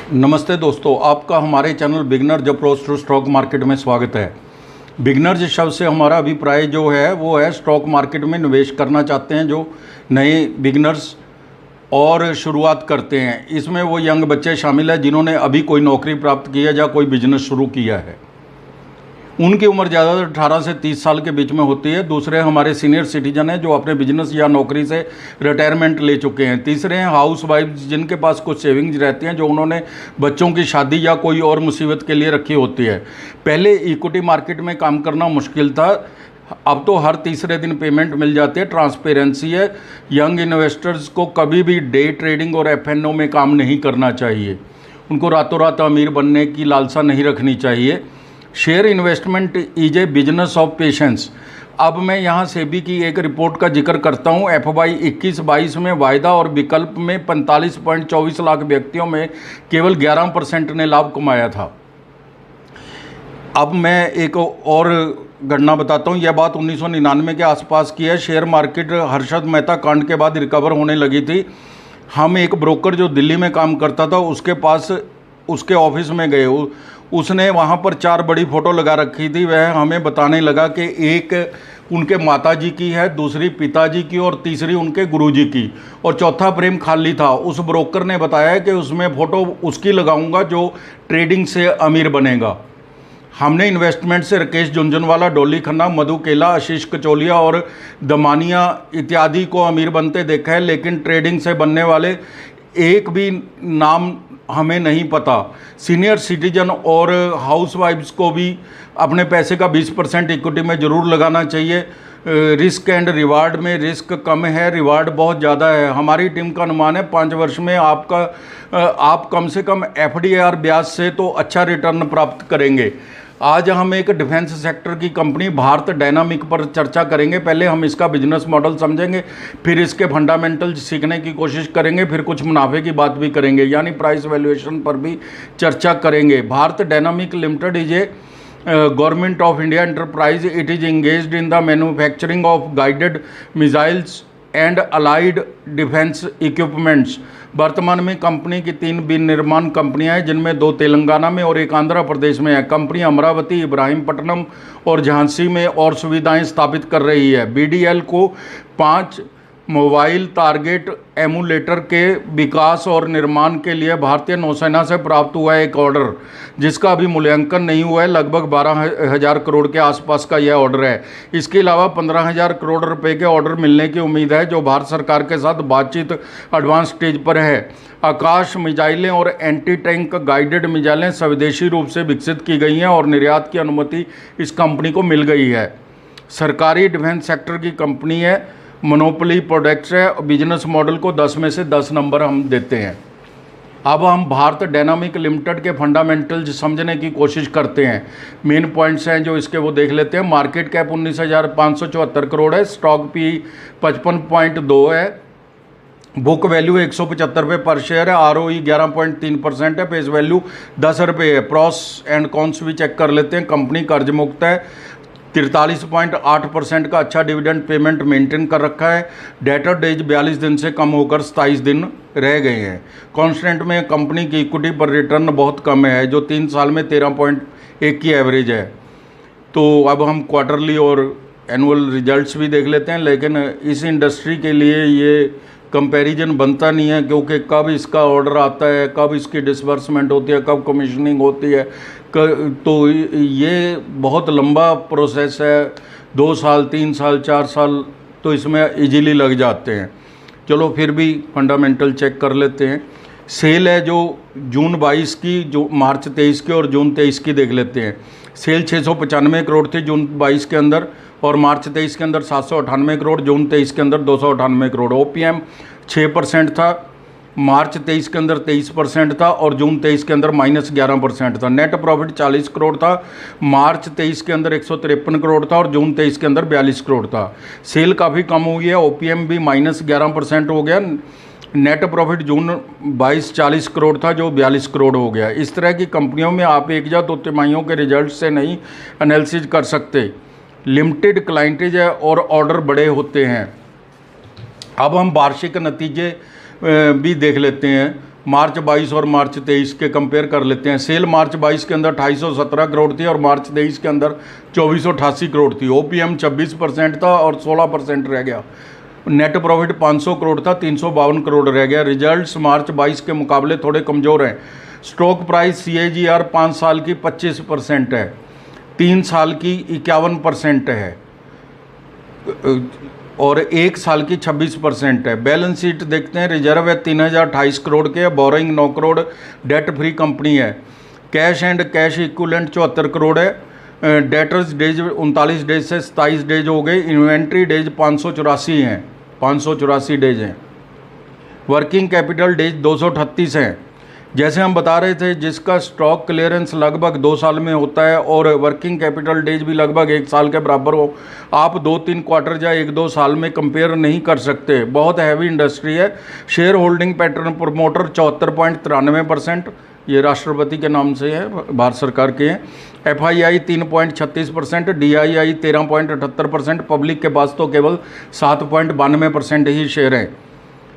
नमस्ते दोस्तों, आपका हमारे channel beginner approach to stock market में स्वागत है। बिगनर्स शब्द से हमारा अभिप्राय जो है वो है स्टॉक मार्केट में निवेश करना चाहते हैं जो नए बिगनर्स और शुरुआत करते हैं। इसमें वो यंग बच्चे शामिल हैं जिन्होंने अभी कोई नौकरी प्राप्त की है या कोई बिजनेस शुरू किया है। उनकी उम्र ज़्यादातर 18 से 30 साल के बीच में होती है। दूसरे हमारे सीनियर सिटीजन हैं जो अपने बिजनेस या नौकरी से रिटायरमेंट ले चुके हैं। तीसरे हैं हाउस वाइफ जिनके पास कुछ सेविंग्स रहती हैं जो उन्होंने बच्चों की शादी या कोई और मुसीबत के लिए रखी होती है। पहले इक्विटी मार्केट में काम करना मुश्किल था, अब तो हर तीसरे दिन पेमेंट मिल जाती है। ट्रांसपेरेंसी है। यंग इन्वेस्टर्स को कभी भी डे ट्रेडिंग और एफएनओ में काम नहीं करना चाहिए। उनको रातों रात अमीर बनने की लालसा नहीं रखनी चाहिए। Share investment is a business of patience. अब मैं यहाँ सेबी की एक रिपोर्ट का जिक्र करता हूँ। FY 21-22 में वायदा और विकल्प में 45.24 लाख व्यक्तियों में केवल 11% ने लाभ कमाया था। अब मैं एक और घटना बताता हूँ। यह बात 1999 के आसपास की है। शेयर मार्केट हर्षद मेहता कांड के बाद रिकवर होने लगी थी। हम एक ब्रोकर जो दिल्ली में काम करता था उसके पास उसके ऑफिस में गए। उसने वहाँ पर 4 बड़ी फ़ोटो लगा रखी थी। वह हमें बताने लगा कि एक उनके माताजी की है, दूसरी पिताजी की और तीसरी उनके गुरुजी की, और चौथा फ्रेम खाली था। उस ब्रोकर ने बताया कि उसमें फ़ोटो उसकी लगाऊंगा जो ट्रेडिंग से अमीर बनेगा। हमने इन्वेस्टमेंट से राकेश झुनझुनवाला, डॉली खन्ना, मधु केला, आशीष कचौलिया और दमानिया इत्यादि को अमीर बनते देखा है, लेकिन ट्रेडिंग से बनने वाले एक भी नाम हमें नहीं पता। सीनियर सिटीजन और हाउसवाइफ्स को भी अपने पैसे का 20% इक्विटी में ज़रूर लगाना चाहिए। रिस्क एंड रिवार्ड में रिस्क कम है, रिवार्ड बहुत ज़्यादा है। हमारी टीम का अनुमान है 5 वर्ष में आप कम से कम FDR ब्याज से तो अच्छा रिटर्न प्राप्त करेंगे। आज हम एक डिफेंस सेक्टर की कंपनी भारत डायनामिक पर चर्चा करेंगे। पहले हम इसका बिजनेस मॉडल समझेंगे, फिर इसके फंडामेंटल्स सीखने की कोशिश करेंगे, फिर कुछ मुनाफे की बात भी करेंगे, यानी प्राइस वैल्यूएशन पर भी चर्चा करेंगे। Bharat dynamic limited is a government of India enterprise. It is engaged in the manufacturing of guided missiles and allied defence equipments. वर्तमान में कंपनी की 3 विनिर्माण कंपनियां हैं जिनमें 2 तेलंगाना में और एक आंध्र प्रदेश में है। कंपनी अमरावती, इब्राहिमपट्टनम और झांसी में और सुविधाएं स्थापित कर रही है। BDL को 5 मोबाइल टारगेट एमुलेटर के विकास और निर्माण के लिए भारतीय नौसेना से प्राप्त हुआ एक ऑर्डर, जिसका अभी मूल्यांकन नहीं हुआ है। लगभग 12,000 करोड़ के आसपास का यह ऑर्डर है। इसके अलावा 15,000 करोड़ रुपए के ऑर्डर मिलने की उम्मीद है जो भारत सरकार के साथ बातचीत एडवांस स्टेज पर है। आकाश मिसाइलें और एंटी टैंक गाइडेड मिसाइलें स्वदेशी रूप से विकसित की गई हैं और निर्यात की अनुमति इस कंपनी को मिल गई है। सरकारी डिफेंस सेक्टर की कंपनी है, मोनोपोली प्रोडक्ट्स है। बिजनेस मॉडल को 10 में से 10 नंबर हम देते हैं। अब हम भारत डायनामिक लिमिटेड के फंडामेंटल्स समझने की कोशिश करते हैं। मेन पॉइंट्स हैं जो इसके वो देख लेते हैं। मार्केट कैप 19,574 करोड़ है। स्टॉक P 55.2 है। बुक वैल्यू 175 रुपये पर शेयर है। ROE 11.3% है। फेस वैल्यू 10 रुपये है। प्रॉस एंड कॉन्स भी चेक कर लेते हैं। कंपनी कर्ज मुक्त है। 43.8% का अच्छा डिविडेंड पेमेंट मेंटेन कर रखा है। डेटर डेज 42 दिन से कम होकर 27 दिन रह गए हैं। कॉन्स्टेंट में कंपनी की इक्विटी पर रिटर्न बहुत कम है जो 3 साल में 13.1 की एवरेज है। तो अब हम क्वार्टरली और एनुअल रिजल्ट्स भी देख लेते हैं, लेकिन इस इंडस्ट्री के लिए ये कंपैरिजन बनता नहीं है क्योंकि कब इसका ऑर्डर आता है, कब इसकी डिसबर्समेंट होती है, कब कमीशनिंग होती है, तो ये बहुत लंबा प्रोसेस है। 2 साल, 3 साल, 4 साल तो इसमें इजीली लग जाते हैं। चलो फिर भी फंडामेंटल चेक कर लेते हैं। सेल है जो जून 22 की, जो मार्च 23 की और जून 23 की देख लेते हैं। सेल 695 करोड़ थी जून 22 के अंदर और मार्च 23 के अंदर 798 करोड़, जून 23 के अंदर 298 करोड़। OPM 6% था। मार्च 23 के अंदर 23% था और जून 23 के अंदर -11% था। नेट प्रॉफिट 40 करोड़ था। मार्च 23 के अंदर 153 करोड़ था और जून 23 के अंदर 42 करोड़ था। सेल काफ़ी कम हुई है। OPM भी -11% हो गया। नेट प्रॉफिट जून 22 40 करोड़ था जो 42 करोड़ हो गया। इस तरह की कंपनियों में आप एक या 2 तिमाहियों के रिजल्ट से नहीं एनालिसिस कर सकते। लिमिटेड क्लाइंटेज है और ऑर्डर बड़े होते हैं। अब हम वार्षिक नतीजे भी देख लेते हैं। मार्च 22 और मार्च 23 के कंपेयर कर लेते हैं। सेल मार्च 22 के अंदर 2817 करोड़ थी और मार्च 23 के अंदर 2488 करोड़ थी। ओपीएम 26% था और 16% रह गया। नेट प्रॉफिट 500 करोड़ था, 352 करोड़ रह गया। रिजल्ट्स मार्च 22 के मुकाबले थोड़े कमज़ोर हैं। स्टॉक प्राइस CAGR 5 साल की 25% है, 3 साल की 51% है और 1 साल की 26% है। बैलेंस शीट देखते हैं। रिजर्व है 3028 करोड़ के, borrowing 9 crore, debt free company है। Cash and cash equivalent 74 crore है। डेटर्स डेज 39 डेज से 27 डेज हो गए। इन्वेंट्री डेज 584 हैं, 584 डेज हैं। वर्किंग कैपिटल डेज 238 हैं। जैसे हम बता रहे थे, जिसका स्टॉक क्लियरेंस लगभग 2 साल में होता है और वर्किंग कैपिटल डेज भी लगभग 1 साल के बराबर हो, आप 2-3 क्वार्टर या 1-2 साल में कंपेयर नहीं कर सकते। बहुत हैवी इंडस्ट्री है। शेयर होल्डिंग पैटर्न प्रमोटर 74.93%, ये राष्ट्रपति के नाम से है, भारत सरकार के हैं। FII 3.36%, DII 13.78%, पब्लिक के पास तो केवल 7.92% ही शेयर हैं।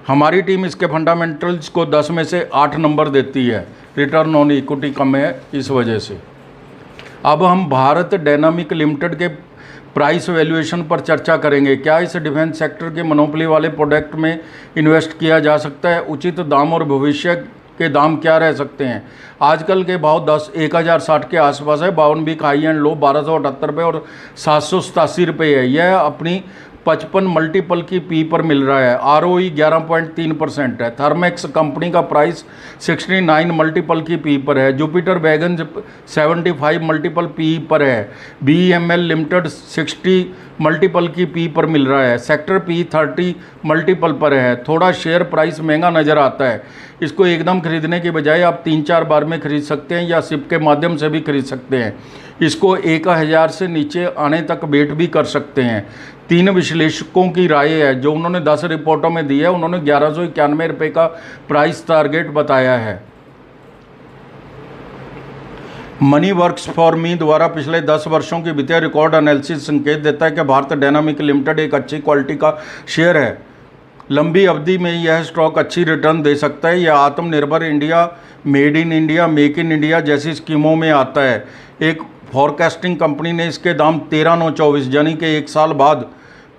हमारी टीम इसके फंडामेंटल्स को 10 में से 8 नंबर देती है। रिटर्न ऑन इक्विटी कम है इस वजह से। अब हम भारत डायनामिक लिमिटेड के प्राइस वैल्यूएशन पर चर्चा करेंगे। क्या इस डिफेंस सेक्टर के मोनोपोली वाले प्रोडक्ट में इन्वेस्ट किया जा सकता है? उचित दाम और भविष्य के दाम क्या रह सकते हैं? आजकल के भाव 1060 के आसपास है। 52 वीक हाई एंड लो 1278 रुपये और 787 रुपये है। यह अपनी 55 मल्टीपल की पी पर मिल रहा है। ROE 11.3% है। थर्मेक्स कंपनी का प्राइस 69 मल्टीपल की पी पर है। जुपिटर वैगन्स 75 मल्टीपल पी पर है। BEML लिमिटेड 60 मल्टीपल की पी पर मिल रहा है। सेक्टर पी 30 मल्टीपल पर है। थोड़ा शेयर प्राइस महंगा नज़र आता है। इसको एकदम खरीदने के बजाय आप 3-4 बार में खरीद सकते हैं या सिप के माध्यम से भी खरीद सकते हैं। इसको 1000 से नीचे आने तक वेट भी कर सकते हैं। 3 विश्लेषकों की राय है जो उन्होंने 10 रिपोर्टों में दी है। उन्होंने 1191 रुपये का प्राइस टारगेट बताया है। मनी वर्क्स फॉर मी द्वारा पिछले 10 वर्षों की वित्तीय रिकॉर्ड एनालिसिस संकेत देता है कि भारत डायनामिक लिमिटेड एक अच्छी क्वालिटी का शेयर है। लंबी अवधि में यह स्टॉक अच्छी रिटर्न दे सकता है। यह आत्मनिर्भर India, made in India, make in India जैसी स्कीमों में आता है। एक फॉरकास्टिंग कंपनी ने इसके दाम 13,924 यानी कि 1 साल बाद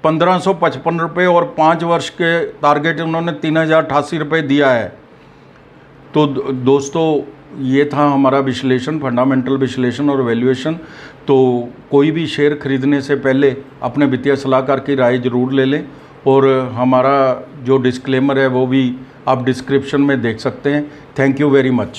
1555 रुपये और 5 वर्ष के टारगेट उन्होंने 3088 रुपये दिया है। तो दोस्तों, ये था हमारा विश्लेषण, फंडामेंटल विश्लेषण और वैल्यूएशन। तो कोई भी शेयर खरीदने से पहले अपने वित्तीय सलाहकार की राय ज़रूर ले लें और हमारा जो डिस्क्लेमर है वो भी आप डिस्क्रिप्शन में देख सकते हैं। Thank you very much.